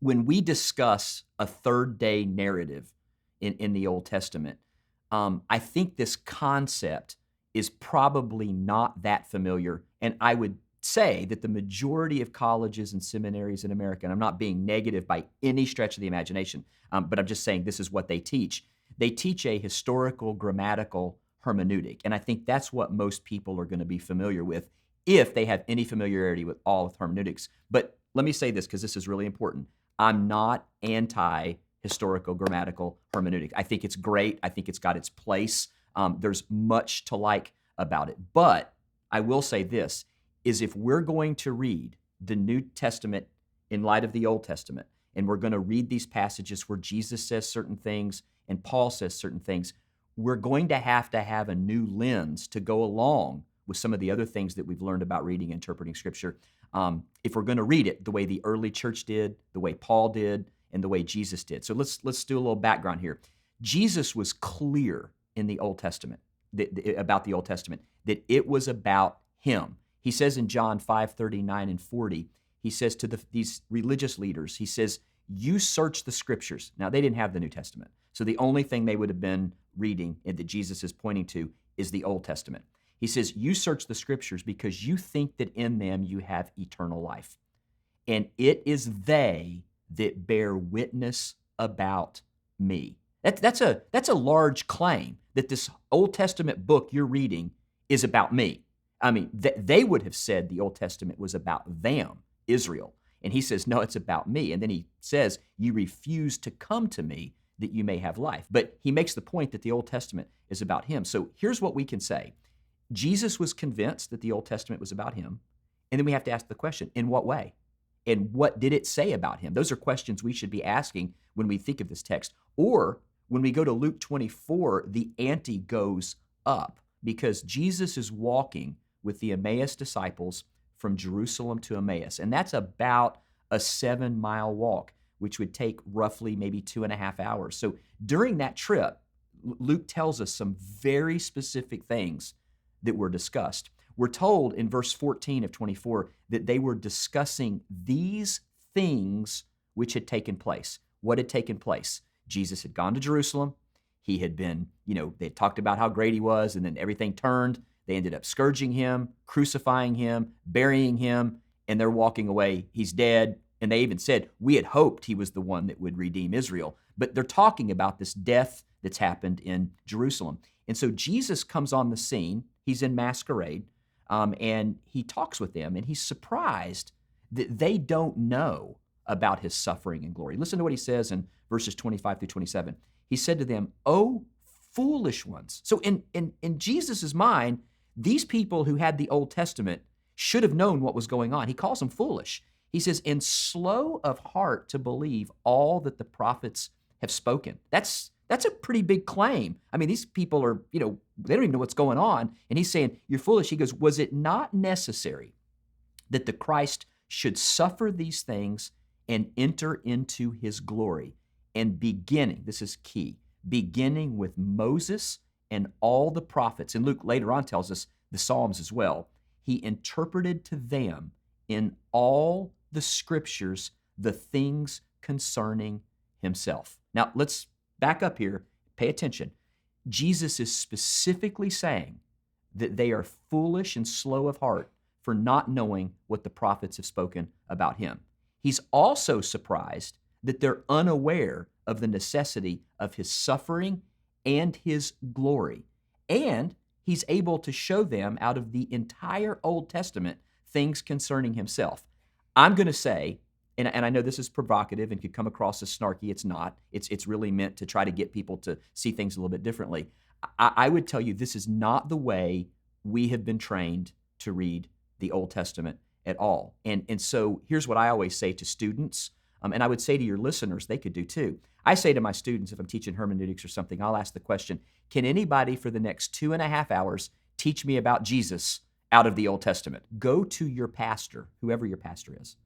when we discuss a third day narrative in the Old Testament, I think this concept is probably not that familiar. And I would say that the majority of colleges and seminaries in America, and I'm not being negative by any stretch of the imagination, but I'm just saying this is what they teach. They teach a historical grammatical hermeneutic. And I think that's what most people are going to be familiar with if they have any familiarity with all of hermeneutics. But let me say this because this is really important. I'm not anti historical grammatical hermeneutic. I think it's great. I think it's got its place. There's much to like about it. But I will say this is if we're going to read the New Testament in light of the Old Testament, and we're going to read these passages where Jesus says certain things and Paul says certain things, we're going to have a new lens to go along with some of the other things that we've learned about reading and interpreting Scripture. If we're going to read it the way the early church did, the way Paul did, and the way Jesus did. So let's do a little background here. Jesus was clear in the Old Testament about the Old Testament that it was about him. He says in John 5:39 and 40, he says to these religious leaders, he says, you search the Scriptures. Now, they didn't have the New Testament. So the only thing they would have been reading and that Jesus is pointing to is the Old Testament. He says, you search the Scriptures because you think that in them you have eternal life. And it is they that bear witness about me. That's a large claim that this Old Testament book you're reading is about me. I mean, they would have said the Old Testament was about them, Israel. And he says, no, it's about me. And then he says, you refuse to come to me that you may have life. But he makes the point that the Old Testament is about him. So here's what we can say. Jesus was convinced that the Old Testament was about him. And then we have to ask the question, in what way? And what did it say about him? Those are questions we should be asking when we think of this text. Or when we go to Luke 24, the ante goes up because Jesus is walking with the Emmaus disciples from Jerusalem to Emmaus. And that's about a 7-mile walk, which would take roughly maybe 2.5 hours. So during that trip, Luke tells us some very specific things that were discussed. We're told in verse 14 of 24 that they were discussing these things which had taken place. What had taken place? Jesus had gone to Jerusalem. He had been, they had talked about how great he was, and then everything turned. They ended up scourging him, crucifying him, burying him, and they're walking away. He's dead. And they even said, we had hoped he was the one that would redeem Israel. But they're talking about this death that's happened in Jerusalem. And so Jesus comes on the scene. He's in masquerade, and he talks with them, and he's surprised that they don't know about his suffering and glory. Listen to what he says in verses 25 through 27. He said to them, "O foolish ones." So in Jesus' mind, these people who had the Old Testament should have known what was going on. He calls them foolish. He says, "And slow of heart to believe all that the prophets have spoken." That's a pretty big claim. I mean, these people are, they don't even know what's going on. And he's saying, you're foolish. He goes, "Was it not necessary that the Christ should suffer these things and enter into his glory?" And beginning, this is key, beginning with Moses and all the prophets. And Luke later on tells us the Psalms as well. He interpreted to them in all the scriptures the things concerning himself. Now, let's back up here. Pay attention. Jesus is specifically saying that they are foolish and slow of heart for not knowing what the prophets have spoken about him. He's also surprised that they're unaware of the necessity of his suffering and his glory. And he's able to show them out of the entire Old Testament things concerning himself. I'm going to say, and I know this is provocative and could come across as snarky. It's not. It's really meant to try to get people to see things a little bit differently. I would tell you this is not the way we have been trained to read the Old Testament at all. And so here's what I always say to students, and I would say to your listeners, they could do too. I say to my students, if I'm teaching hermeneutics or something, I'll ask the question, can anybody for the next 2.5 hours teach me about Jesus out of the Old Testament? Go to your pastor, whoever your pastor is.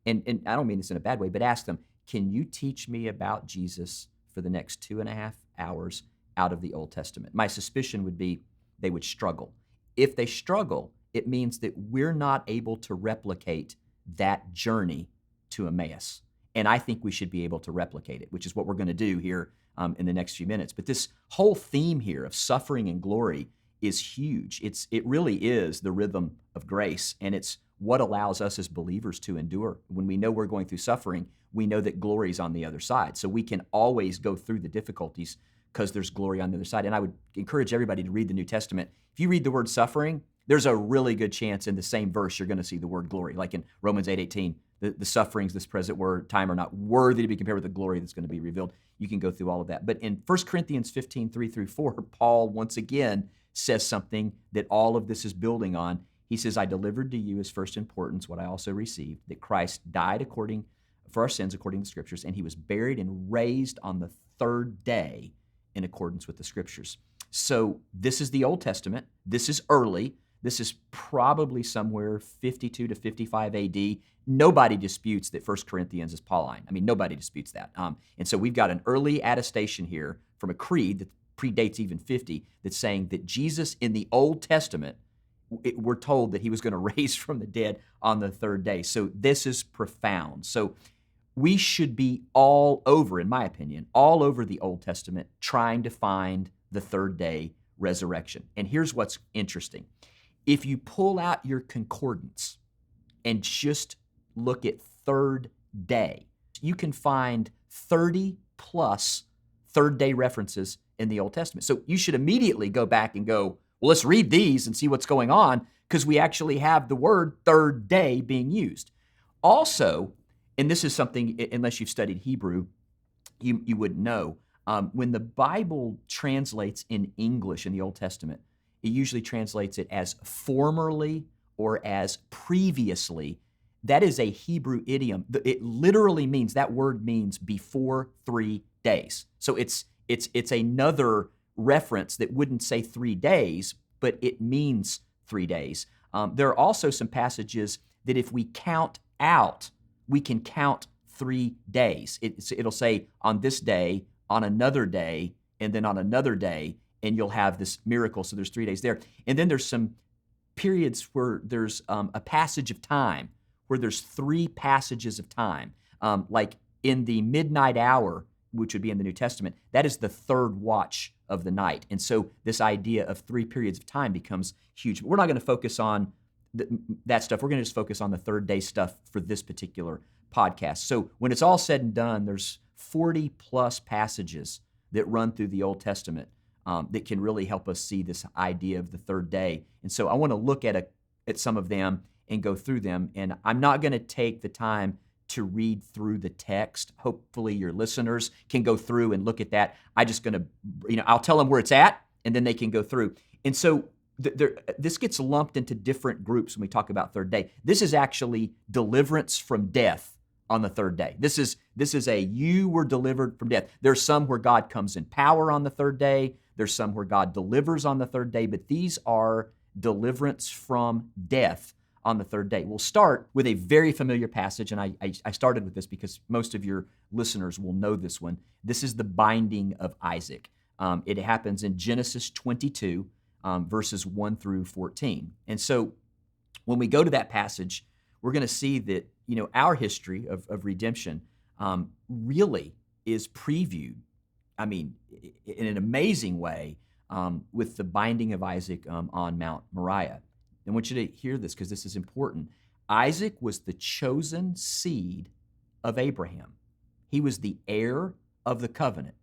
And I don't mean this in a bad way, but ask them, can you teach me about Jesus for the next 2.5 hours out of the Old Testament? My suspicion would be they would struggle. If they struggle, it means that we're not able to replicate that journey to Emmaus. And I think we should be able to replicate it, which is what we're going to do here in the next few minutes. But this whole theme here of suffering and glory is huge. It really is the rhythm of grace, and it's what allows us as believers to endure. When we know we're going through suffering, we know that glory is on the other side. So we can always go through the difficulties because there's glory on the other side. And I would encourage everybody to read the New Testament. If you read the word suffering, there's a really good chance in the same verse you're going to see the word glory. Like in Romans 8:18, the sufferings this present time are not worthy to be compared with the glory that's going to be revealed. You can go through all of that. But in 1 Corinthians 15:3-4, Paul once again says something that all of this is building on. He says, I delivered to you as first importance what I also received, that Christ died for our sins according to the Scriptures, and he was buried and raised on the third day in accordance with the Scriptures. So this is the Old Testament. This is early. This is probably somewhere 52 to 55 AD. Nobody disputes that 1 Corinthians is Pauline. I mean, nobody disputes that. And so we've got an early attestation here from a creed that predates even 50 that's saying that Jesus in the Old Testament, we're told that he was going to raise from the dead on the third day. So this is profound. So we should be all over, in my opinion, all over the Old Testament trying to find the third day resurrection. And here's what's interesting. If you pull out your concordance and just look at third day, you can find 30 plus third day references in the Old Testament. So you should immediately go back and go, well, let's read these and see what's going on, because we actually have the word third day being used. Also, and this is something, unless you've studied Hebrew, you wouldn't know. When the Bible translates in English in the Old Testament, it usually translates it as formerly or as previously. That is a Hebrew idiom. It literally means, that word means before 3 days. So it's another reference that wouldn't say 3 days, but it means 3 days. There are also some passages that if we count out, we can count 3 days. It'll say on this day, on another day, and then on another day, and you'll have this miracle. So there's 3 days there. And then there's some periods where there's a passage of time, where there's 3 passages of time. Like in the midnight hour, which would be in the New Testament, that is the third watch of the night. And so this idea of 3 periods of time becomes huge. But we're not going to focus on that stuff. We're going to just focus on the third day stuff for this particular podcast. So when it's all said and done, there's 40 plus passages that run through the Old Testament that can really help us see this idea of the third day. And so I want to look at some of them and go through them. And I'm not going to take the time to read through the text. Hopefully your listeners can go through and look at that. I'm just going to, I'll tell them where it's at, and then they can go through. And so this gets lumped into different groups when we talk about third day. This is actually deliverance from death on the third day. This is you were delivered from death. There's some where God comes in power on the third day. There's some where God delivers on the third day, but these are deliverance from death on the third day. We'll start with a very familiar passage, and I started with this because most of your listeners will know this one. This is the binding of Isaac. It happens in Genesis 22, verses 1-14. And so when we go to that passage, we're going to see that our history of redemption really is previewed, in an amazing way, with the binding of Isaac on Mount Moriah. I want you to hear this because this is important. Isaac was the chosen seed of Abraham. He was the heir of the covenant.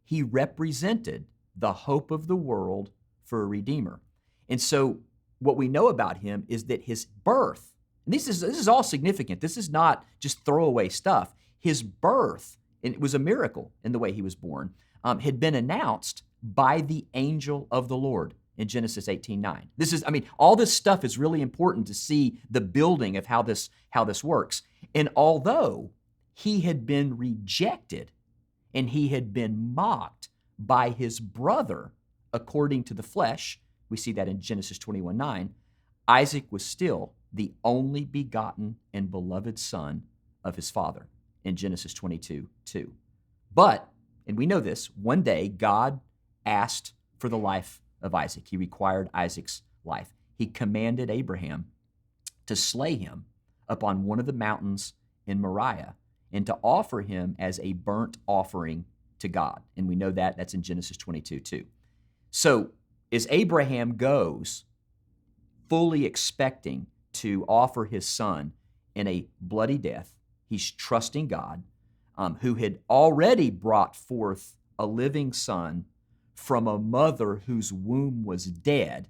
He represented the hope of the world for a redeemer. And so what we know about him is that his birth, and this is all significant. This is not just throwaway stuff. His birth, and it was a miracle in the way he was born, had been announced by the angel of the Lord in Genesis 18:9. All this stuff is really important to see the building of how this works. And although he had been rejected and he had been mocked by his brother according to the flesh, we see that in Genesis 21:9, Isaac was still the only begotten and beloved son of his father in Genesis 22:2. But, and we know this, one day God asked for the life of Isaac. He required Isaac's life. He commanded Abraham to slay him upon one of the mountains in Moriah. and to offer him as a burnt offering to God. And we know that that's in Genesis 22 too. So as Abraham goes, fully expecting to offer his son in a bloody death, he's trusting God, who had already brought forth a living son from a mother whose womb was dead.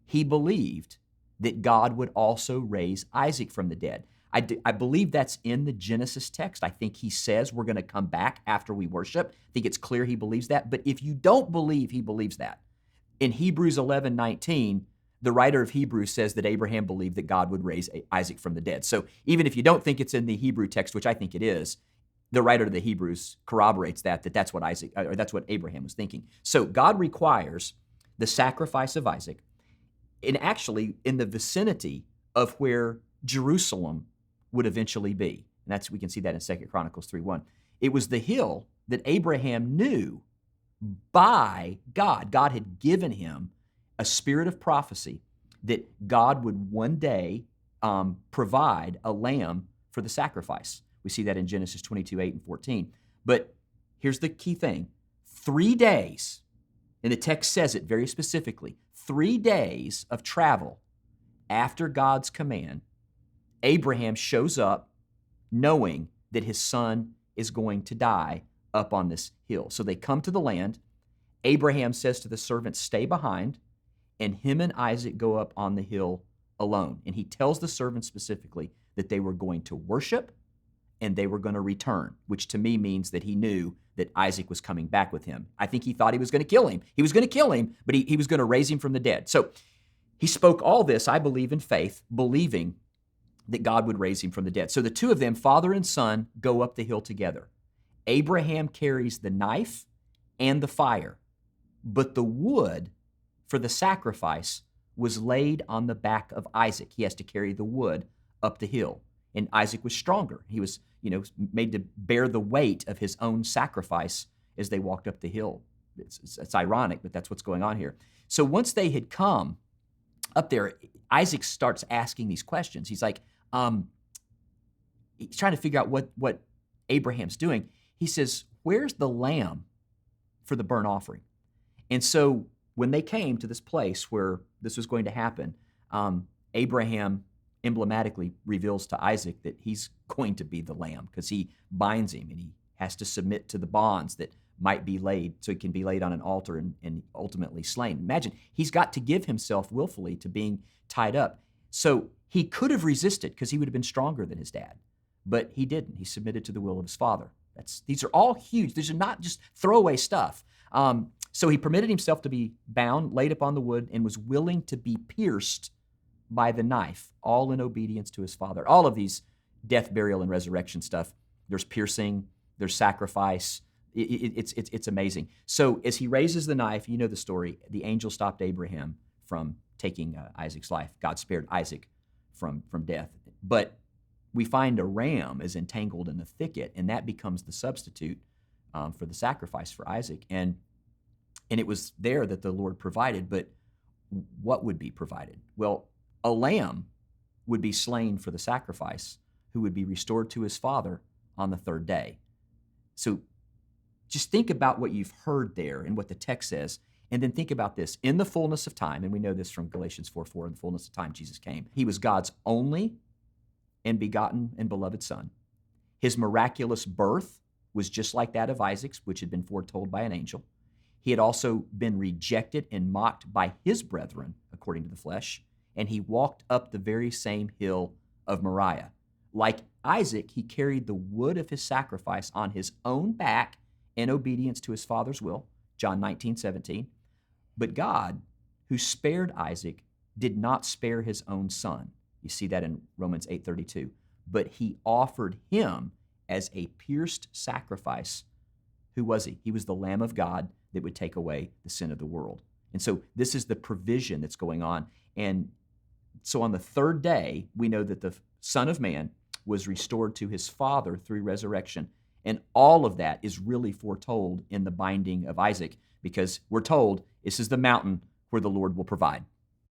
He believed that God would also raise Isaac from the dead. I believe that's in the Genesis text. I think he says we're going to come back after we worship. I think it's clear he believes that. But if you don't believe he believes that, in Hebrews 11:19, the writer of Hebrews says that Abraham believed that God would raise Isaac from the dead. So even if you don't think it's in the Hebrew text, which I think it is, the writer of the Hebrews corroborates that's what that's what Abraham was thinking. So God requires the sacrifice of Isaac, and actually in the vicinity of where Jerusalem would eventually be. And we can see that in 2 Chronicles 3:1. It was the hill that Abraham knew by God. God had given him a spirit of prophecy that God would one day provide a lamb for the sacrifice. We see that in Genesis 22:8 and 14. But here's the key thing. 3 days, and the text says it very specifically, 3 days of travel after God's command, Abraham shows up knowing that his son is going to die up on this hill. So they come to the land. Abraham says to the servants, stay behind, and him and Isaac go up on the hill alone. And he tells the servants specifically that they were going to worship and they were going to return, which to me means that he knew that Isaac was coming back with him. I think he thought he was going to kill him. He was going to kill him, but he was going to raise him from the dead. So he spoke all this, I believe, in faith, believing that God would raise him from the dead. So the two of them, father and son, go up the hill together. Abraham carries the knife and the fire, but the wood for the sacrifice was laid on the back of Isaac. He has to carry the wood up the hill. And Isaac was stronger. He was, made to bear the weight of his own sacrifice as they walked up the hill. It's ironic, but that's what's going on here. So once they had come up there, Isaac starts asking these questions. He's like, he's trying to figure out what Abraham's doing. He says, where's the lamb for the burnt offering? And so when they came to this place where this was going to happen, Abraham emblematically reveals to Isaac that he's going to be the lamb because he binds him and he has to submit to the bonds that might be laid so he can be laid on an altar and ultimately slain. Imagine, he's got to give himself willfully to being tied up. So he could have resisted because he would have been stronger than his dad, but he didn't. He submitted to the will of his father. These are all huge. These are not just throwaway stuff. So he permitted himself to be bound, laid upon the wood, and was willing to be pierced by the knife, all in obedience to his father. All of these death, burial, and resurrection stuff, there's piercing, there's sacrifice. It's amazing. So as he raises the knife, you know the story, the angel stopped Abraham from taking Isaac's life. God spared Isaac from death. But we find a ram is entangled in the thicket, and that becomes the substitute for the sacrifice for Isaac. And it was there that the Lord provided, but what would be provided? Well, a lamb would be slain for the sacrifice, who would be restored to his father on the third day. So just think about what you've heard there and what the text says, and then think about this. In the fullness of time, and we know this from Galatians 4:4, in the fullness of time, Jesus came. He was God's only and begotten and beloved son. His miraculous birth was just like that of Isaac's, which had been foretold by an angel. He had also been rejected and mocked by his brethren, according to the flesh, and he walked up the very same hill of Moriah. Like Isaac, he carried the wood of his sacrifice on his own back in obedience to his father's will, John 19:17. But God, who spared Isaac, did not spare his own son. You see that in Romans 8:32. But he offered him as a pierced sacrifice. Who was he? He was the Lamb of God that would take away the sin of the world. And so this is the provision that's going on. And so on the third day, we know that the Son of Man was restored to his Father through resurrection. And all of that is really foretold in the binding of Isaac, because we're told this is the mountain where the Lord will provide.